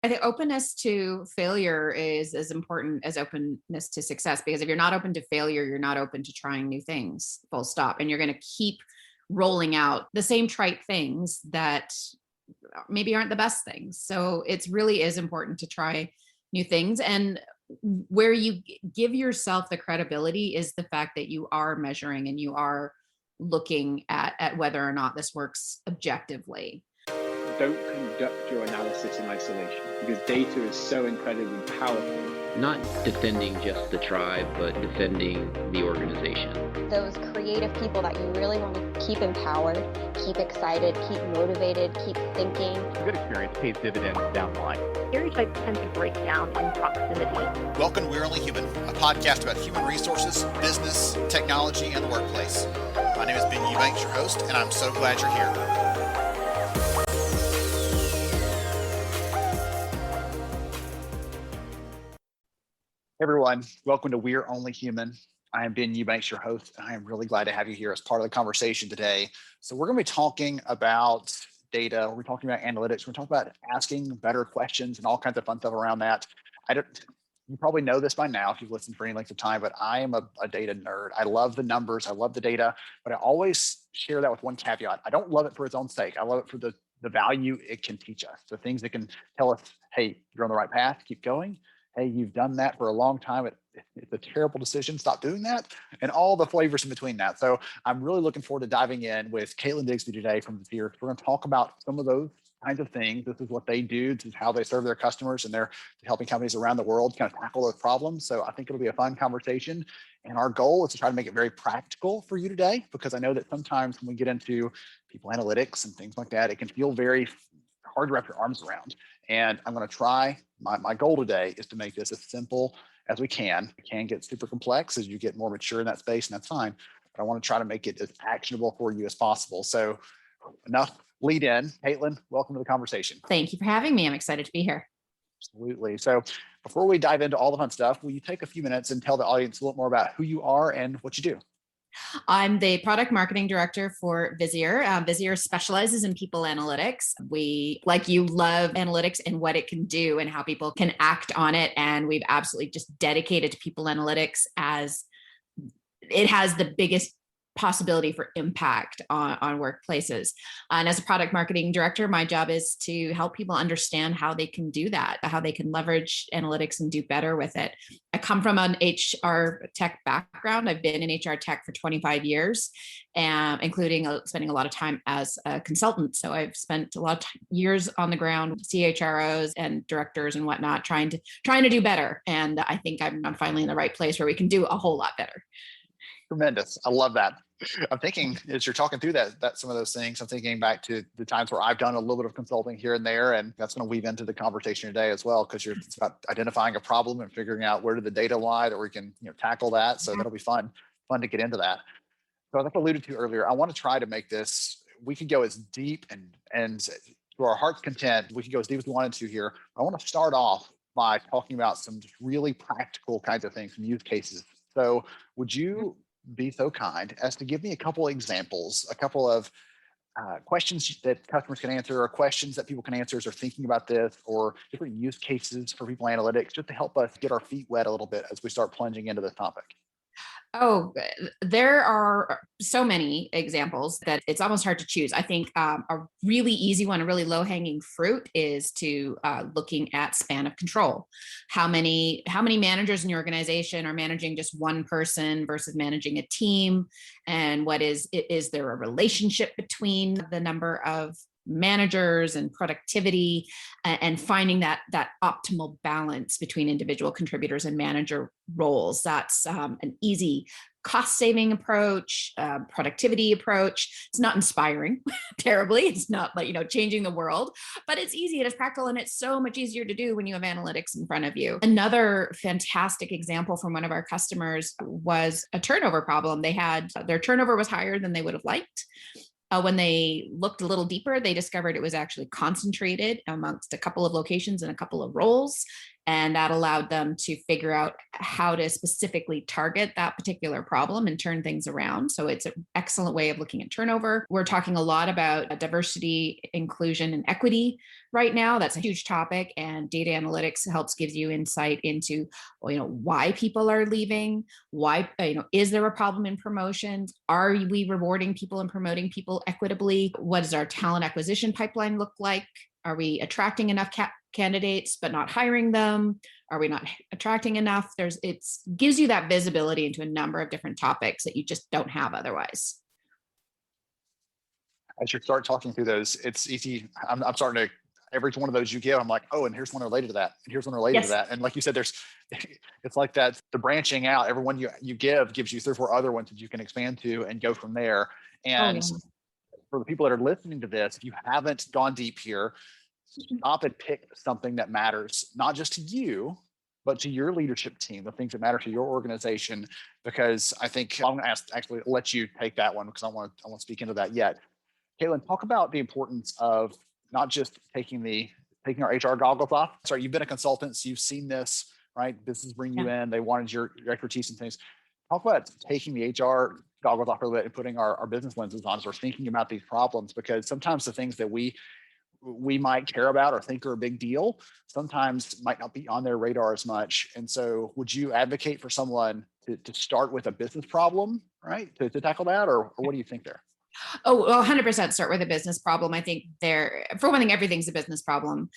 I think openness to failure is as important as openness to success, because if you're not open to failure, you're not open to trying new things, full stop. And you're going to keep rolling out the same trite things that maybe aren't the best things. So it's really is important to try new things. And where you give yourself the credibility is the fact that you are measuring and you are looking at whether or not this works objectively. Don't conduct your analysis in isolation because data is so incredibly powerful. Not defending just the tribe, but defending the organization. Those creative people that you really want to keep empowered, keep excited, keep motivated, keep thinking. A good experience pays dividends down the line. Stereotypes tend to break down in proximity. Welcome to We're Only Human, a podcast about human resources, business, technology, and the workplace. My name is Ben Eubanks, your host, and I'm so glad you're here. Hey everyone, welcome to We're Only Human. I am Ben Eubanks, your host, and I am really glad to have you here as part of the conversation today. So we're going to be talking about data. We're talking about analytics. We're talking about asking better questions and all kinds of fun stuff around that. You probably know this by now if you've listened for any length of time, but I am a data nerd. I love the numbers. I love the data, but I always share that with one caveat. I don't love it for its own sake. I love it for the value it can teach us. The things that can tell us, hey, you're on the right path, keep going. Hey, you've done that for a long time. It's a terrible decision. Stop doing that. And all the flavors in between that. So I'm really looking forward to diving in with Caitlin Bigsby today from Visier. We're going to talk about some of those kinds of things. This is what they do. This is how they serve their customers, and they're helping companies around the world kind of tackle those problems. So I think it'll be a fun conversation. And our goal is to try to make it very practical for you today, because I know that sometimes when we get into people analytics and things like that, it can feel very hard to wrap your arms around. And I'm going to try, my goal today is to make this as simple as we can. It can get super complex as you get more mature in that space, and that's fine. But I want to try to make it as actionable for you as possible. So enough lead in. Caitlin, welcome to the conversation. Thank you for having me. I'm excited to be here. Absolutely. So before we dive into all the fun stuff, will you take a few minutes and tell the audience a little more about who you are and what you do? I'm the product marketing director for Visier. Visier specializes in people analytics. We, like you, love analytics and what it can do and how people can act on it. And we've absolutely just dedicated to people analytics as it has the biggest possibility for impact on workplaces. And as a product marketing director, my job is to help people understand how they can do that, how they can leverage analytics and do better with it. I come from an HR tech background. I've been in HR tech for 25 years, including spending a lot of time as a consultant. So I've spent a lot of years on the ground, CHROs and directors and whatnot, trying to do better. And I think I'm finally in the right place where we can do a whole lot better. Tremendous. I love that. I'm thinking as you're talking through that some of those things, I'm thinking back to the times where I've done a little bit of consulting here and there, and that's going to weave into the conversation today as well, because it's about identifying a problem and figuring out where did the data lie that we can tackle that. So that'll be fun to get into that. So like I alluded to earlier, I want to try to make this, we could go as deep and to our heart's content, we could go as deep as we wanted to here. I want to start off by talking about some just really practical kinds of things, some use cases. So would you be so kind as to give me a couple of examples, a couple of questions that customers can answer, or questions that people can answer as they're thinking about this, or different use cases for people analytics, just to help us get our feet wet a little bit as we start plunging into this topic? Oh, there are so many examples that it's almost hard to choose. I think a really easy one, a really low-hanging fruit, is to looking at span of control. How many managers in your organization are managing just one person versus managing a team? And is there a relationship between the number of managers and productivity, and finding that optimal balance between individual contributors and manager roles? That's an easy cost-saving approach, productivity approach. It's not inspiring terribly. It's not like, changing the world, but it's easy, it's practical, and it's so much easier to do when you have analytics in front of you. Another fantastic example from one of our customers was a turnover problem. Their turnover was higher than they would have liked. When they looked a little deeper, they discovered it was actually concentrated amongst a couple of locations and a couple of roles. And that allowed them to figure out how to specifically target that particular problem and turn things around. So it's an excellent way of looking at turnover. We're talking a lot about diversity, inclusion, and equity right now. That's a huge topic, and data analytics helps gives you insight into, why people are leaving, why, is there a problem in promotions? Are we rewarding people and promoting people equitably? What does our talent acquisition pipeline look like? Are we attracting enough candidates but not hiring them? Are we not attracting enough? It gives you that visibility into a number of different topics that you just don't have otherwise. As you start talking through those, it's easy. I'm starting to, every one of those you give, I'm like, oh, and here's one related to that, and here's one related to that. And like you said, it's like that, the branching out, every one you give gives you 3 or 4 other ones that you can expand to and go from there. And for the people that are listening to this, if you haven't gone deep here, stop and pick something that matters, not just to you, but to your leadership team, the things that matter to your organization. Because I think I'm going to actually let you take that one, because I want to speak into that yet. Caitlin, talk about the importance of not just taking our HR goggles off. Sorry, you've been a consultant, so you've seen this, right? Businesses bring you in, they wanted your expertise and things. Talk about taking the HR goggles off a little bit and putting our business lenses on as we're thinking about these problems, because sometimes the things that we might care about or think are a big deal sometimes might not be on their radar as much. And so would you advocate for someone to start with a business problem, right, to tackle that, or what do you think there? Oh, well, 100% start with a business problem. I think for one thing, everything's a business problem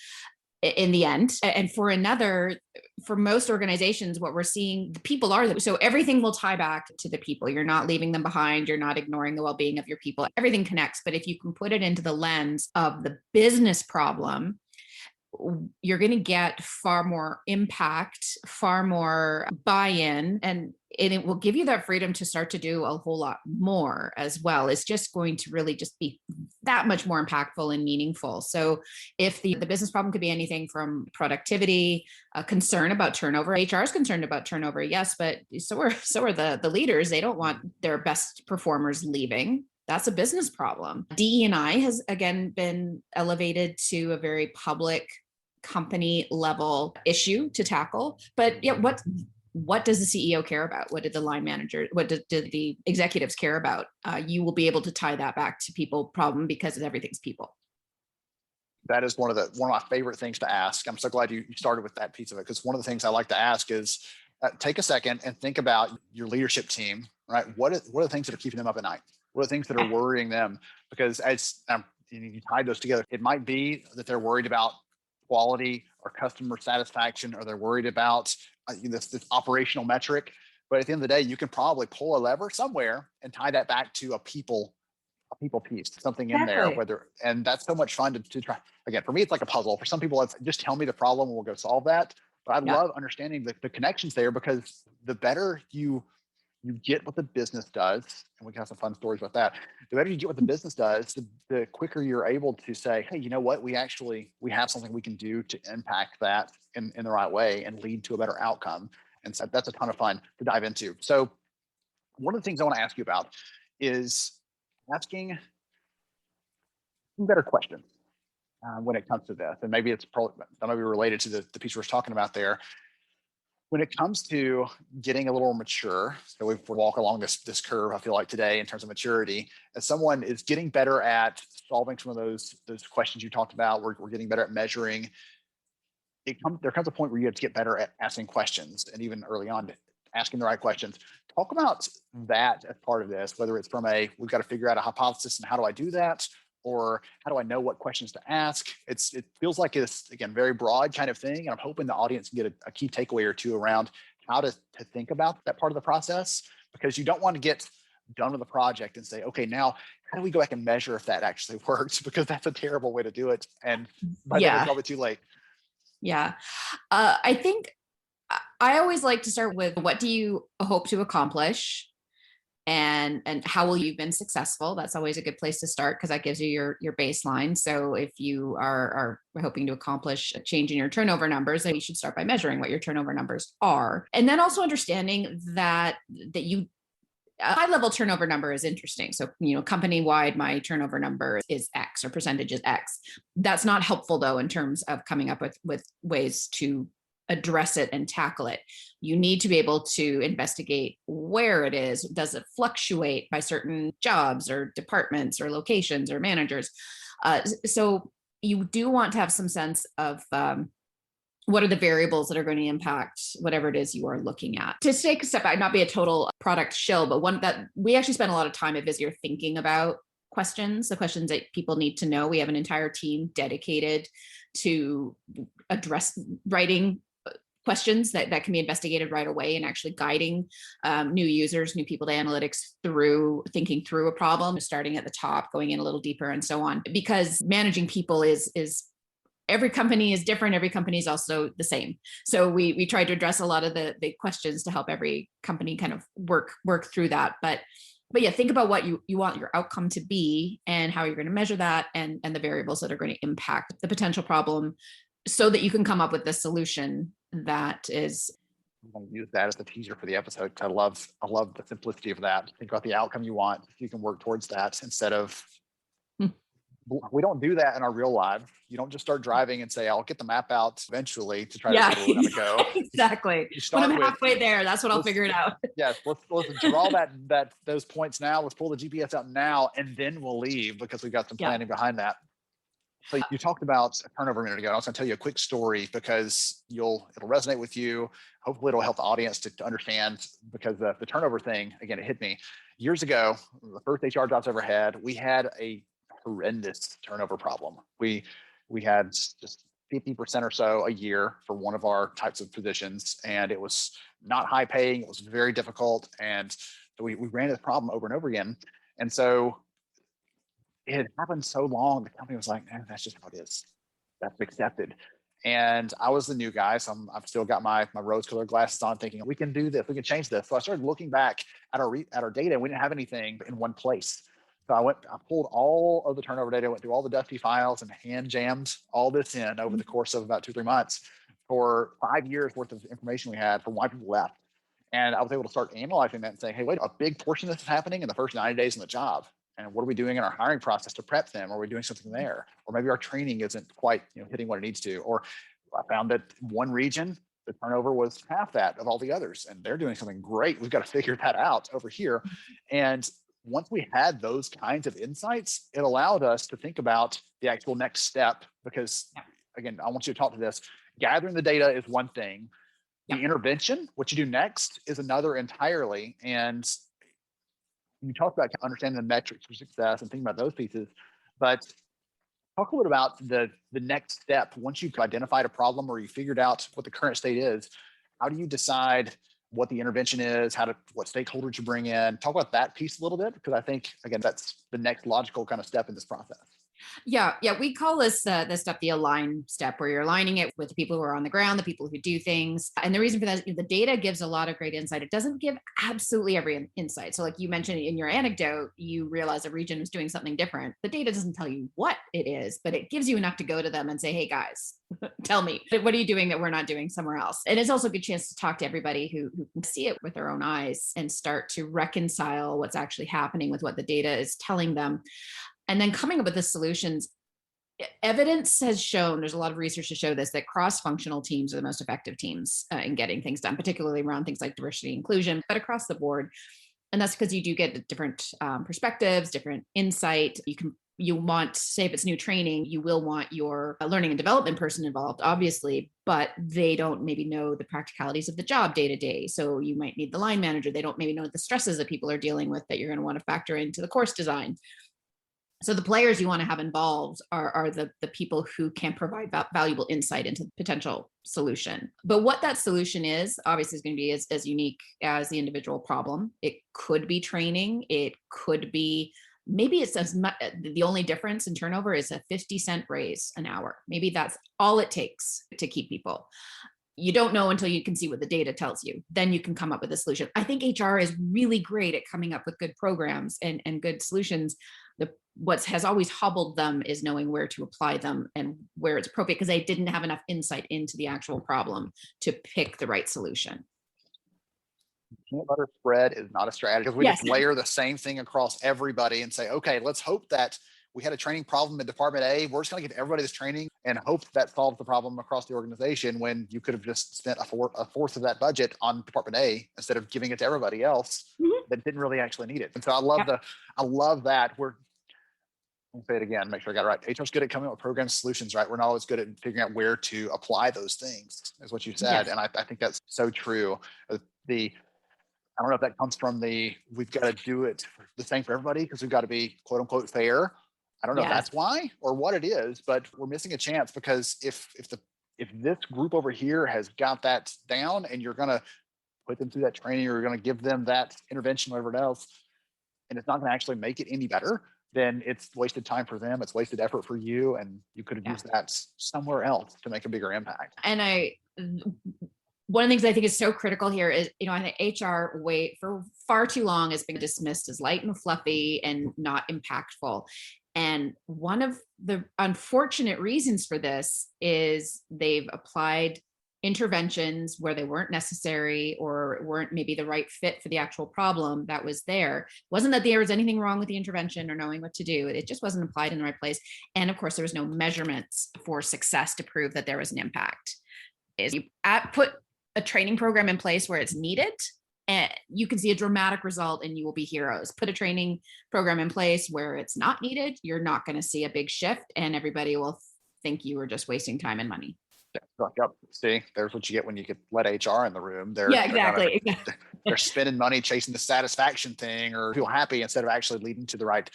in the end. And for most organizations, what we're seeing, the people are, so everything will tie back to the people. You're not leaving them behind. You're not ignoring the well-being of your people. Everything connects. But if you can put it into the lens of the business problem, you're going to get far more impact, far more buy-in, and it will give you that freedom to start to do a whole lot more as well. It's just going to really just be that much more impactful and meaningful. So if the business problem could be anything from productivity, a concern about turnover, HR is concerned about turnover, yes, but so are the leaders. They don't want their best performers leaving. That's a business problem. DE&I has again been elevated to a very public company level issue to tackle. But yeah, what does the CEO care about? What did the line manager, what did the executives care about? You will be able to tie that back to people problem because everything's people. That is one of my favorite things to ask. I'm so glad you started with that piece of it, because one of the things I like to ask is take a second and think about your leadership team, right? What are the things that are keeping them up at night? What are the things that are worrying them? Because as you tie those together, it might be that they're worried about quality or customer satisfaction, or they're worried about this operational metric. But at the end of the day, you can probably pull a lever somewhere and tie that back to a people piece, something in there, and that's so much fun to try. Again, for me, it's like a puzzle. For some people, it's just tell me the problem and we'll go solve that. But I love understanding the connections there, because the better you get what the business does, and we can have some fun stories about that. The better you get what the business does, the quicker you're able to say, hey, you know what? We have something we can do to impact that in the right way and lead to a better outcome. And so that's a ton of fun to dive into. So one of the things I want to ask you about is asking better questions when it comes to this. And maybe that might be related to the piece we're talking about there. When it comes to getting a little mature, so we walk along this curve, I feel like today in terms of maturity, as someone is getting better at solving some of those questions you talked about, we're getting better at measuring. There comes a point where you have to get better at asking questions, and even early on, asking the right questions. Talk about that as part of this, whether it's from we've got to figure out a hypothesis and how do I do that? Or how do I know what questions to ask? It feels like it's, again, very broad kind of thing. And I'm hoping the audience can get a key takeaway or two around how to think about that part of the process, because you don't want to get done with the project and say, okay, now how do we go back and measure if that actually works? Because that's a terrible way to do it. And by then it's probably too late. Yeah. I think I always like to start with, what do you hope to accomplish? And how will you've been successful? That's always a good place to start, because that gives you your baseline. So if you are hoping to accomplish a change in your turnover numbers, then you should start by measuring what your turnover numbers are. And then also understanding that a high level turnover number is interesting. So, company wide, my turnover number is X, or percentage is X. That's not helpful though, in terms of coming up with ways to address it and tackle it, you need to be able to investigate where it is. Does it fluctuate by certain jobs or departments or locations or managers? So you do want to have some sense of what are the variables that are going to impact whatever it is you are looking at. To take a step back, not be a total product shill, but one that we actually spend a lot of time at Visier thinking about the questions that people need to know. We have an entire team dedicated to address writing questions that can be investigated right away and actually guiding new users, new people to analytics through thinking through a problem, starting at the top, going in a little deeper and so on. Because managing people is every company is different. Every company is also the same. So we try to address a lot of the questions to help every company kind of work through that. But yeah, think about what you want your outcome to be and how you're going to measure that and the variables that are going to impact the potential problem so that you can come up with the solution that is. I'm going to use that as a teaser for the episode. I love the simplicity of that. Think about the outcome you want. You can work towards that instead of, we don't do that in our real lives. You don't just start driving and say, I'll get the map out eventually to try to see where we're going to go. Exactly. When I'm halfway there, that's when I'll figure it out. Yes, let's draw those points now. Let's pull the GPS out now, and then we'll leave because we've got some planning behind that. So you talked about turnover a minute ago. I was going to tell you a quick story because it'll resonate with you. Hopefully it'll help the audience to understand, because the turnover thing, again, it hit me years ago. The first HR jobs I ever had, we had a horrendous turnover problem. We had just 50% or so a year for one of our types of positions, and it was not high paying. It was very difficult, and so we ran into the problem over and over again. And so it had happened so long, the company was like, that's just how it is. That's accepted. And I was the new guy, so I've still got my rose-colored glasses on, thinking we can do this, we can change this. So I started looking back at our data, and we didn't have anything in one place. So I pulled all of the turnover data, went through all the dusty files, and hand jammed all this in over the course of about 2-3 months for 5 years worth of information we had for why people left. And I was able to start analyzing that and saying, hey, wait, a big portion of this is happening in the first 90 days in the job. And what are we doing in our hiring process to prep them? Are we doing something there? Or maybe our training isn't quite hitting what it needs to. Or I found that one region, the turnover was half that of all the others, and they're doing something great. We've got to figure that out over here. And once we had those kinds of insights, it allowed us to think about the actual next step, because again, I want you to talk to this. Gathering the data is one thing. The intervention, what you do next, is another entirely. And you talk about understanding the metrics for success and thinking about those pieces, but talk a little about the next step. Once you've identified a problem or you figured out what the current state is, how do you decide what the intervention is, what stakeholders you bring in? Talk about that piece a little bit, because I think, again, that's the next logical kind of step in this process. Yeah. We call this step the align step, where you're aligning it with the people who are on the ground, the people who do things. And the reason for that is the data gives a lot of great insight. It doesn't give absolutely every insight. So like you mentioned in your anecdote, you realize a region is doing something different. The data doesn't tell you what it is, but it gives you enough to go to them and say, hey guys, tell me, what are you doing that we're not doing somewhere else? And it's also a good chance to talk to everybody who can see it with their own eyes and start to reconcile what's actually happening with what the data is telling them. And then coming up with the solutions. Evidence has shown, there's a lot of research to show this, that cross-functional teams are the most effective teams in getting things done, particularly around things like diversity and inclusion, but across the board. And that's because you do get different perspectives, different insight. You want, say if it's new training, you will want your learning and development person involved, obviously, but they don't maybe know the practicalities of the job day to day. So you might need the line manager. They don't maybe know the stresses that people are dealing with that you're going to want to factor into the course design. So the players you want to have involved are the people who can provide valuable insight into the potential solution. But what that solution is, obviously, is going to be as unique as the individual problem. It could be training. It could be, maybe it's the only difference in turnover is a 50-cent raise an hour. Maybe that's all it takes to keep people. You don't know until you can see what the data tells you. Then you can come up with a solution. I think HR is really great at coming up with good programs and good solutions. What has always hobbled them is knowing where to apply them and where it's appropriate, because they didn't have enough insight into the actual problem to pick the right solution. Peanut butter spread is not a strategy, because we just layer the same thing across everybody and say, okay, let's hope that we had a training problem in department A. We're just going to give everybody this training and hope that solves the problem across the organization, when you could have just spent a fourth of that budget on department A instead of giving it to everybody else that didn't really actually need it. And so I love that. I'll say it again, make sure I got it right. HR is good at coming up with program solutions, right? We're not always good at figuring out where to apply those things, is what you said. Yes. And I think that's so true. I don't know if that comes from we've got to do it the same for everybody because we've got to be quote unquote fair. I don't know if that's why or what it is, but we're missing a chance, because if this group over here has got that down and you're going to put them through that training, or you're going to give them that intervention, whatever else, and it's not going to actually make it any better, then it's wasted time for them. It's wasted effort for you. And you could have used that somewhere else to make a bigger impact. And one of the things I think is so critical here is, I think HR for far too long has been dismissed as light and fluffy and not impactful. And one of the unfortunate reasons for this is they've applied interventions where they weren't necessary or weren't maybe the right fit for the actual problem that was there. It wasn't that there was anything wrong with the intervention or knowing what to do. It just wasn't applied in the right place. And of course, there was no measurements for success to prove that there was an impact. You put a training program in place where it's needed, and you can see a dramatic result and you will be heroes. Put a training program in place where it's not needed, you're not going to see a big shift, and everybody will think you were just wasting time and money. Yep. See, there's what you get when you could let HR in the room. Exactly. They're spending money chasing the satisfaction thing or feel happy instead of actually leading to the right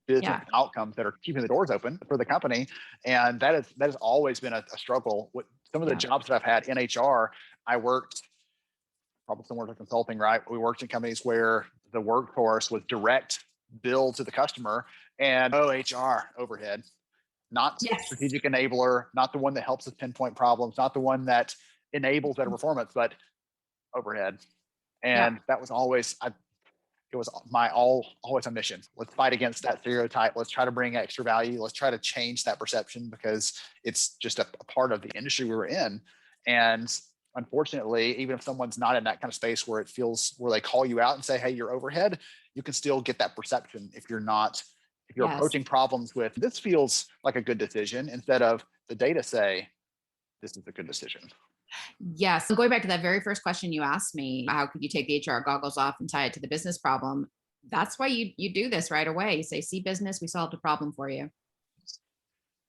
business outcomes that are keeping the doors open for the company. And that has always been a struggle. With some of the jobs that I've had in HR, I worked probably somewhere to consulting, right? We worked in companies where the workforce was direct bill to the customer and HR overhead. Not strategic enabler, not the one that helps us pinpoint problems, not the one that enables better performance, but overhead. And that was always, it was always a mission. Let's fight against that stereotype. Let's try to bring extra value. Let's try to change that perception, because it's just a part of the industry we were in. And unfortunately, even if someone's not in that kind of space where they call you out and say, hey, you're overhead, you can still get that perception if you're approaching problems with, this feels like a good decision, instead of the data say, this is a good decision. Yes. So going back to that very first question you asked me, how could you take the HR goggles off and tie it to the business problem? That's why you do this right away. You say, see business, we solved a problem for you.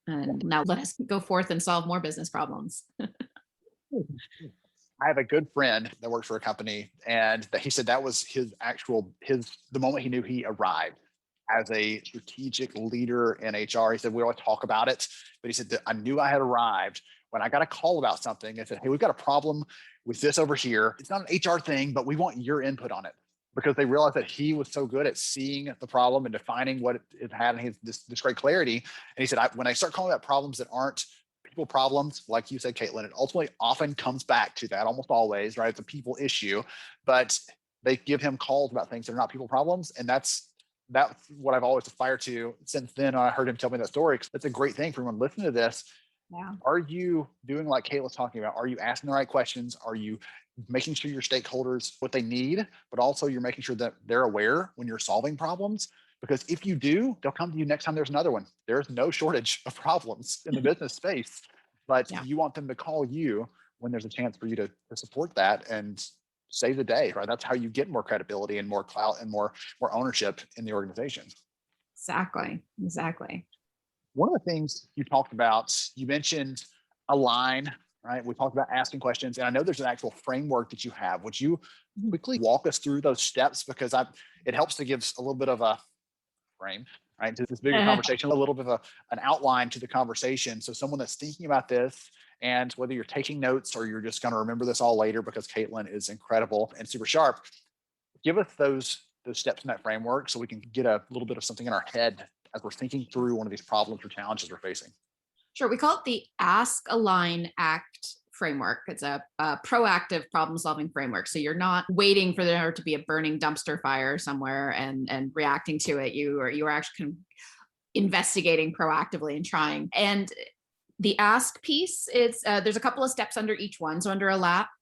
And now let us go forth and solve more business problems. I have a good friend that works for a company, and he said that was the moment he knew he arrived as a strategic leader in HR. He said, we always talk about it, but he said that I knew I had arrived when I got a call about something. I said, hey, we've got a problem with this over here. It's not an HR thing, but we want your input on it. Because they realized that he was so good at seeing the problem and defining what it had, and he had this great clarity. And he said, when I start calling out problems that aren't people problems, like you said, Caitlin, it ultimately often comes back to that, almost always, right? It's a people issue, but they give him calls about things that are not people problems. And that's what I've always aspired to since then. I heard him tell me that story. That's a great thing for everyone listening to this. Yeah. Are you doing like Caitlin's talking about? Are you asking the right questions? Are you making sure your stakeholders what they need, but also you're making sure that they're aware when you're solving problems? Because if you do, they'll come to you next time there's another one. There's no shortage of problems in the business space, but you want them to call you when there's a chance for you to support that and save the day, right? That's how you get more credibility and more clout and more ownership in the organization. Exactly. One of the things you talked about, you mentioned align, right? We talked about asking questions, and I know there's an actual framework that you have. Would you quickly walk us through those steps? Because it helps to give a little bit of a frame, right, to this bigger conversation, a little bit of an outline to the conversation. So someone that's thinking about this, and whether you're taking notes or you're just going to remember this all later because Caitlin is incredible and super sharp, give us those steps in that framework so we can get a little bit of something in our head as we're thinking through one of these problems or challenges we're facing. Sure. We call it the Ask, Align, Act framework. It's a proactive problem solving framework. So you're not waiting for there to be a burning dumpster fire somewhere and reacting to it. You are actually kind of investigating proactively and trying. And the ask piece is there's a couple of steps under each one. So under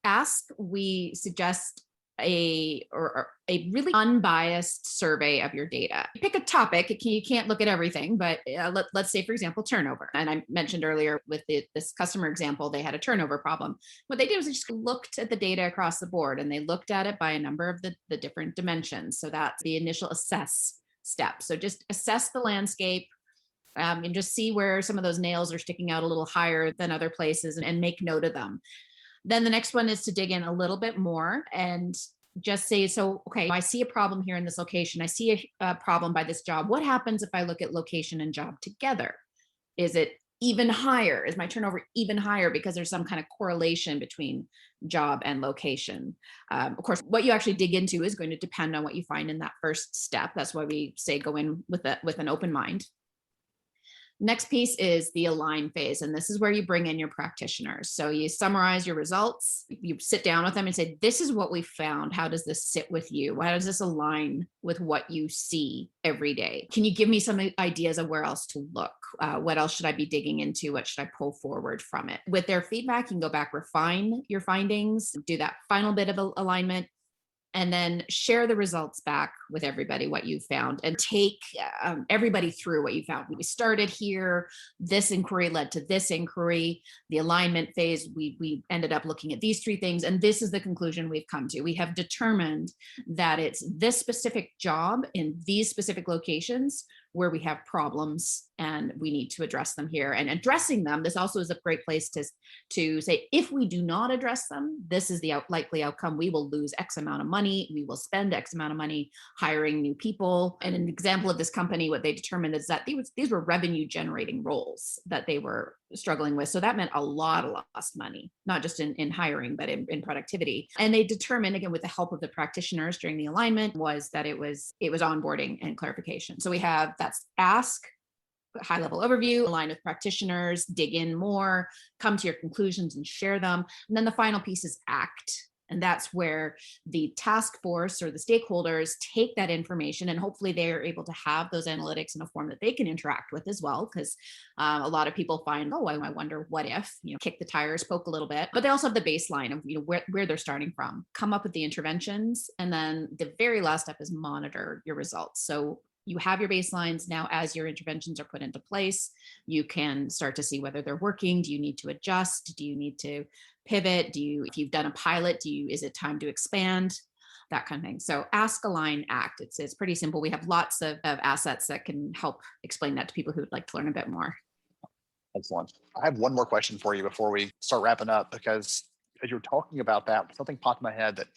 ask, we suggest or a really unbiased survey of your data. Pick a topic. You can't look at everything, but let's say, for example, turnover. And I mentioned earlier with this customer example, they had a turnover problem. What they did was they just looked at the data across the board, and they looked at it by a number of the different dimensions. So that's the initial assess step. So just assess the landscape, and just see where some of those nails are sticking out a little higher than other places, and make note of them. Then the next one is to dig in a little bit more and just say, so, okay, I see a problem here in this location. I see a problem by this job. What happens if I look at location and job together? Is it even higher? Is my turnover even higher because there's some kind of correlation between job and location? Of course, what you actually dig into is going to depend on what you find in that first step. That's why we say go in with an open mind. Next piece is the align phase. And this is where you bring in your practitioners. So you summarize your results, you sit down with them and say, this is what we found. How does this sit with you? How does this align with what you see every day? Can you give me some ideas of where else to look? What else should I be digging into? What should I pull forward from it? With their feedback, you can go back, refine your findings, do that final bit of alignment, and then share the results back with everybody, what you found, and take everybody through what you found. We started here, this inquiry led to this inquiry, the alignment phase, we ended up looking at these three things, and this is the conclusion we've come to. We have determined that it's this specific job in these specific locations where we have problems and we need to address them here. And addressing them, this also is a great place to say, if we do not address them, this is the likely outcome. We will lose X amount of money. We will spend X amount of money hiring new people. And an example of this company, what they determined is that these were revenue generating roles that they were struggling with. So that meant a lot of lost money, not just in hiring, but in productivity. And they determined, again, with the help of the practitioners during the alignment, was that it was onboarding and clarification. So we have that's ask, high level overview, align with practitioners, dig in more, come to your conclusions and share them. And then the final piece is act. And that's where the task force or the stakeholders take that information, and hopefully they are able to have those analytics in a form that they can interact with as well. Because a lot of people find, oh, I wonder what if, kick the tires, poke a little bit, but they also have the baseline of, where they're starting from, come up with the interventions. And then the very last step is monitor your results. So you have your baselines. Now, as your interventions are put into place, you can start to see whether they're working. Do you need to adjust? Do you need to pivot? If you've done a pilot, is it time to expand? That kind of thing. So ask, align, act. It's pretty simple. We have lots of assets that can help explain that to people who would like to learn a bit more. Excellent. I have one more question for you before we start wrapping up, because as you're talking about that, something popped in my head that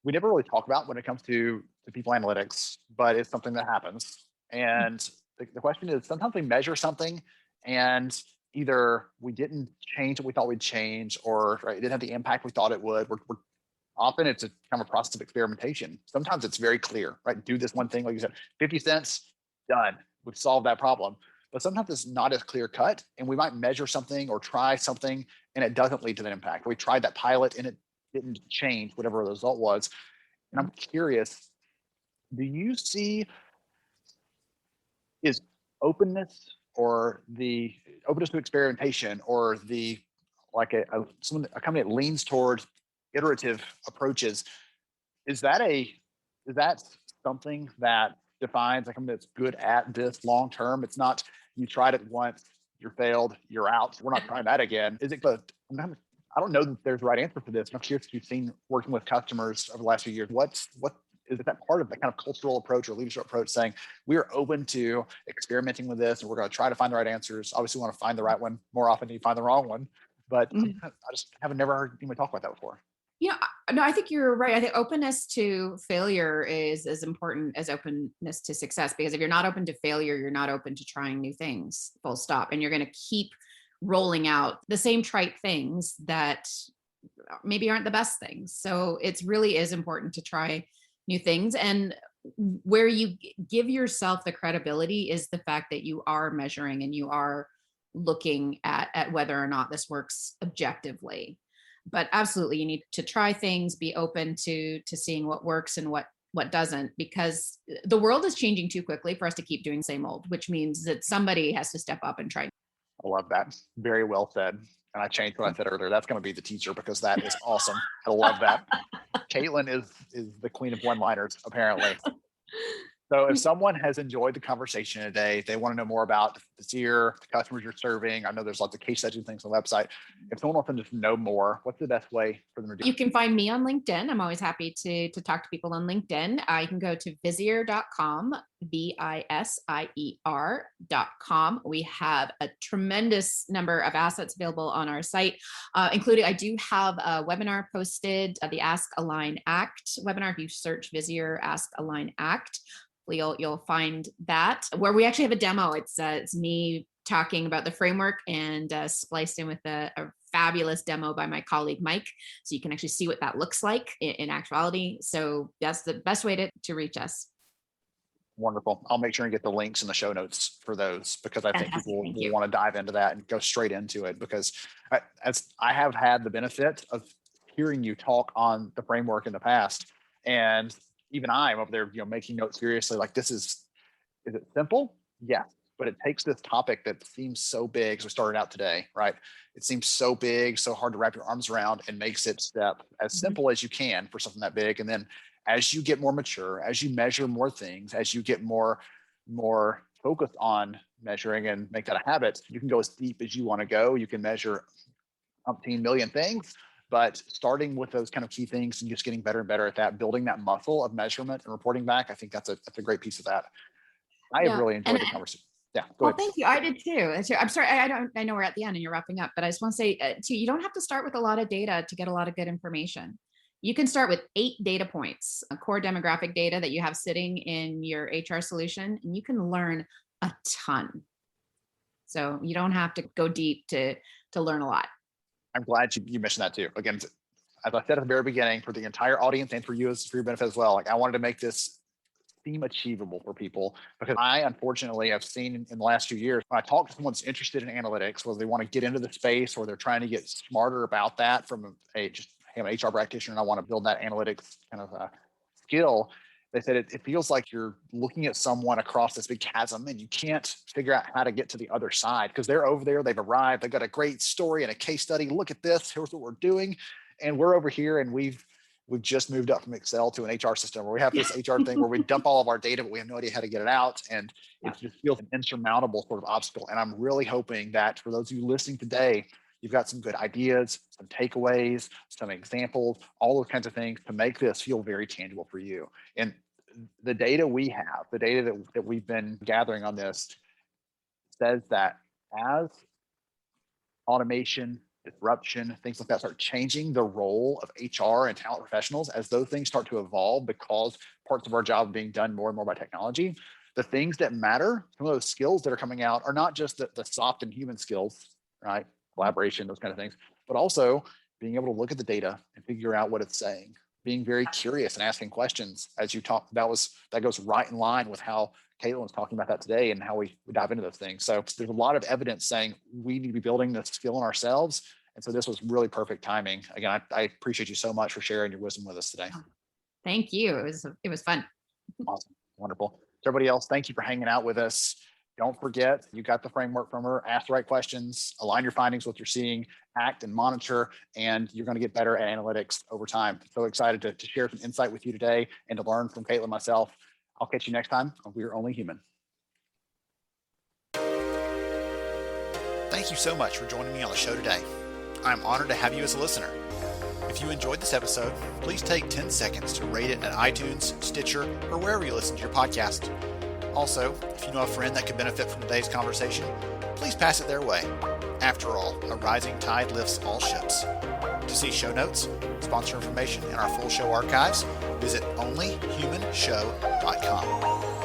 we never really talk about when it comes to people analytics, but it's something that happens. And the question is, sometimes we measure something and either we didn't change what we thought we'd change, or it didn't have the impact we thought it would. Often it's a kind of a process of experimentation. Sometimes it's very clear, right? Do this one thing, like you said, 50 cents, done. We've solved that problem. But sometimes it's not as clear cut, and we might measure something or try something and it doesn't lead to that impact. We tried that pilot and it didn't change whatever the result was. And I'm curious, do you see, is openness or the openness to experimentation, or the like a company that leans towards iterative approaches, is that something that defines a company that's good at this long term? It's not you tried it once, you're failed, you're out, we're not trying that again. Is it? But I don't know that there's a right answer for this. I'm curious if you've seen working with customers over the last few years, what is that part of that kind of cultural approach or leadership approach, saying we are open to experimenting with this and we're going to try to find the right answers? Obviously, we want to find the right one more often than you find the wrong one, but I just haven't never heard anyone talk about that before. No, I think you're right. I think openness to failure is as important as openness to success, because if you're not open to failure, you're not open to trying new things, full stop. And you're going to keep rolling out the same trite things that maybe aren't the best things. So it really is important to try new things. And where you give yourself the credibility is the fact that you are measuring and you are looking at whether or not this works objectively. But absolutely, you need to try things, be open to seeing what works and what doesn't, because the world is changing too quickly for us to keep doing same old, which means that somebody has to step up and try. I love that. Very well said. And I changed what I said earlier. That's going to be the teacher, because that is awesome. I love that. Caitlin is the queen of one-liners, apparently. So if someone has enjoyed the conversation today, they want to know more about Visier, the customers you're serving. I know there's lots of case studies and things on the website. If someone wants to just know more, what's the best way for them to do You can find me on LinkedIn. I'm always happy to talk to people on LinkedIn. You can go to visier.com, visier.com. We have a tremendous number of assets available on our site, including I do have a webinar posted, the Ask Align Act webinar. If you search Visier Ask Align Act, you'll find that, where we actually have a demo. It's me talking about the framework and spliced in with a fabulous demo by my colleague Mike, so you can actually see what that looks like in actuality. So that's the best way to reach us. Wonderful. I'll make sure and get the links in the show notes for those, because I think Fantastic. people will want to dive into that and go straight into it, because I have had the benefit of hearing you talk on the framework in the past, and even I'm over there, making notes seriously. Like, is it simple? Yeah. But it takes this topic that seems so big, as we started out today, right? It seems so big, so hard to wrap your arms around, and makes it step as simple as you can for something that big. And then as you get more mature, as you measure more things, as you get more focused on measuring and make that a habit, you can go as deep as you want to go. You can measure umpteen million things, but starting with those kind of key things and just getting better and better at that, building that muscle of measurement and reporting back, I think that's a great piece of that. I have really enjoyed the conversation. Yeah, go ahead. Thank you. I did too. I'm sorry. I know we're at the end and you're wrapping up, but I just want to say too, you don't have to start with a lot of data to get a lot of good information. You can start with 8 data points, a core demographic data that you have sitting in your HR solution, and you can learn a ton. So you don't have to go deep to learn a lot. I'm glad you mentioned that too. Again, as I said at the very beginning, for the entire audience and for you for your benefit as well, like, I wanted to make this seem achievable for people, because I unfortunately have seen in the last few years, when I talk to someone that's interested in analytics, whether they want to get into the space or they're trying to get smarter about that from I'm an HR practitioner and I want to build that analytics kind of skill, they said it feels like you're looking at someone across this big chasm and you can't figure out how to get to the other side, because they're over there, they've arrived, they've got a great story and a case study. Look at this, here's what we're doing. And we're over here and we've just moved up from Excel to an HR system where we have this HR thing where we dump all of our data, but we have no idea how to get it out. And it just feels an insurmountable sort of obstacle. And I'm really hoping that for those of you listening today, you've got some good ideas, some takeaways, some examples, all those kinds of things to make this feel very tangible for you. And the data we have, the data that we've been gathering on this says that as automation, disruption, things like that start changing the role of HR and talent professionals, as those things start to evolve because parts of our job are being done more and more by technology, the things that matter, some of those skills that are coming out are not just the soft and human skills, right? Collaboration, those kind of things, but also being able to look at the data and figure out what it's saying, being very curious and asking questions as you talk. That goes right in line with how Caitlin was talking about that today and how we dive into those things. So there's a lot of evidence saying we need to be building this skill in ourselves. And so this was really perfect timing. Again, I appreciate you so much for sharing your wisdom with us today. Thank you. It was fun. Awesome. Wonderful. To everybody else, thank you for hanging out with us. Don't forget, you got the framework from her. Ask the right questions, align your findings with what you're seeing, act and monitor, and you're going to get better at analytics over time. So excited to share some insight with you today and to learn from Caitlin myself. I'll catch you next time on We're Only Human. Thank you so much for joining me on the show today. I'm honored to have you as a listener. If you enjoyed this episode, please take 10 seconds to rate it at iTunes, Stitcher, or wherever you listen to your podcast. Also, if you know a friend that could benefit from today's conversation, please pass it their way. After all, a rising tide lifts all ships. To see show notes, sponsor information, and our full show archives, visit onlyhumanshow.com.